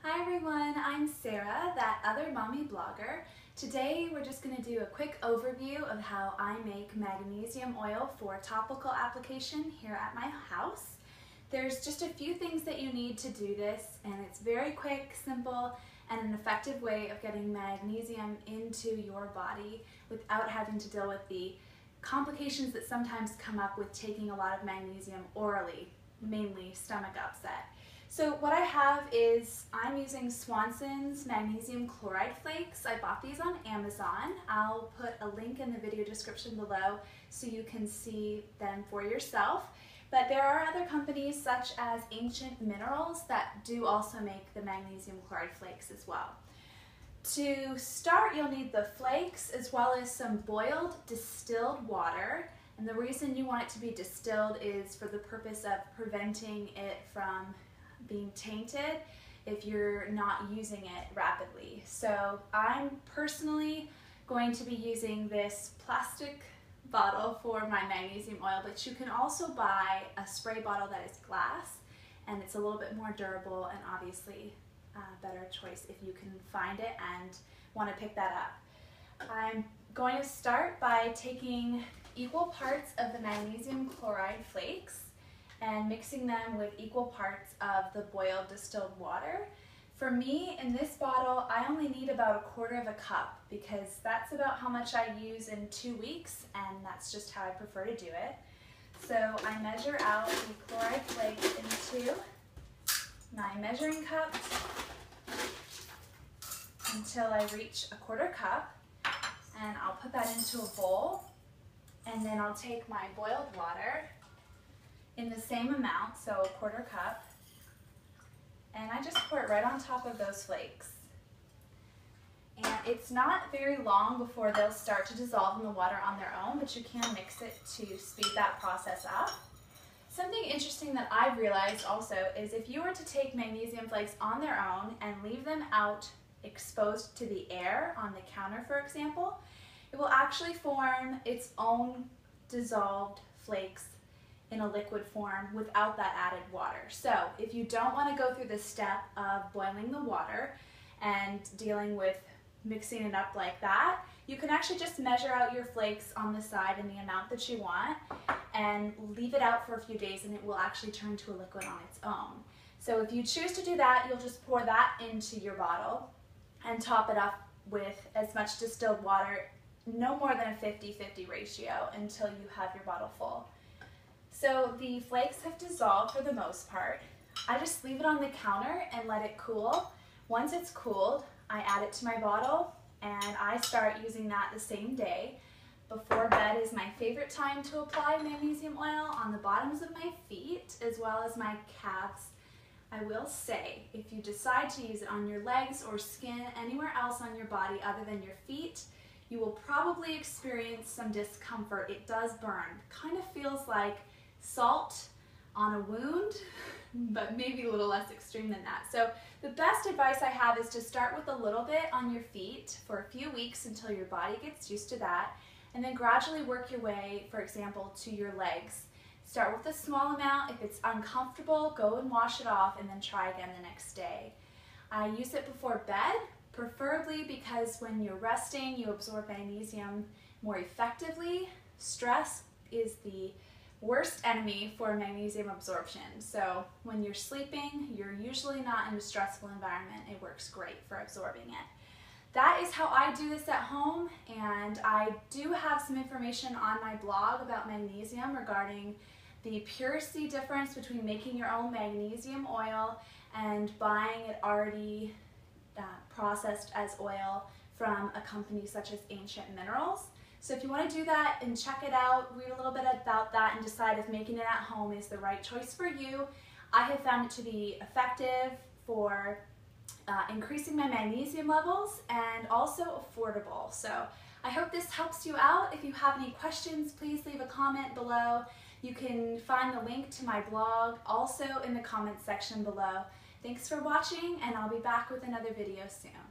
Hi everyone, I'm Sarah, that other mommy blogger. Today we're just going to do a quick overview of how I make magnesium oil for topical application here at my house. There's just a few things that you need to do this, and it's very quick, simple, and an effective way of getting magnesium into your body without having to deal with the complications that sometimes come up with taking a lot of magnesium orally, mainly stomach upset. So what I have is, I'm using Swanson's Magnesium Chloride Flakes. I bought these on Amazon. I'll put a link in the video description below so you can see them for yourself. But there are other companies such as Ancient Minerals that do also make the Magnesium Chloride Flakes as well. To start, you'll need the flakes as well as some boiled distilled water. And the reason you want it to be distilled is for the purpose of preventing it from being tainted if you're not using it rapidly. So I'm personally going to be using this plastic bottle for my magnesium oil, but you can also buy a spray bottle that is glass, and it's a little bit more durable and obviously a better choice if you can find it and want to pick that up. I'm going to start by taking equal parts of the magnesium chloride flakes and mixing them with equal parts of the boiled distilled water. For me, in this bottle, I only need about 1/4 cup because that's about how much I use in 2 weeks, and that's just how I prefer to do it. So I measure out the chloride flakes into my measuring cup until I reach 1/4 cup, and I'll put that into a bowl, and then I'll take my boiled water in the same amount, so 1/4 cup, and I just pour it right on top of those flakes. And it's not very long before they'll start to dissolve in the water on their own, but you can mix it to speed that process up. Something interesting that I've realized also is if you were to take magnesium flakes on their own and leave them out exposed to the air on the counter, for example, it will actually form its own dissolved flakes in a liquid form without that added water. So if you don't want to go through the step of boiling the water and dealing with mixing it up like that, you can actually just measure out your flakes on the side in the amount that you want and leave it out for a few days, and it will actually turn to a liquid on its own. So if you choose to do that, you'll just pour that into your bottle and top it up with as much distilled water, no more than a 50-50 ratio, until you have your bottle full. So the flakes have dissolved for the most part. I just leave it on the counter and let it cool. Once it's cooled, I add it to my bottle and I start using that the same day. Before bed is my favorite time to apply magnesium oil on the bottoms of my feet as well as my calves. I will say, if you decide to use it on your legs or skin anywhere else on your body other than your feet, you will probably experience some discomfort. It does burn. Kind of feels like salt on a wound, but maybe a little less extreme than that. So the best advice I have is to start with a little bit on your feet for a few weeks until your body gets used to that, and then gradually work your way, for example, to your legs. Start with a small amount. If it's uncomfortable, go and wash it off and then try again the next day. I use it before bed, preferably because when you're resting, you absorb magnesium more effectively. Stress is the worst enemy for magnesium absorption. So when you're sleeping, you're usually not in a stressful environment. It works great for absorbing it. That is how I do this at home, and I do have some information on my blog about magnesium regarding the purity difference between making your own magnesium oil and buying it already processed as oil from a company such as Ancient Minerals. So if you want to do that and check it out, read a little bit about that and decide if making it at home is the right choice for you. I have found it to be effective for increasing my magnesium levels and also affordable. So I hope this helps you out. If you have any questions, please leave a comment below. You can find the link to my blog also in the comments section below. Thanks for watching, and I'll be back with another video soon.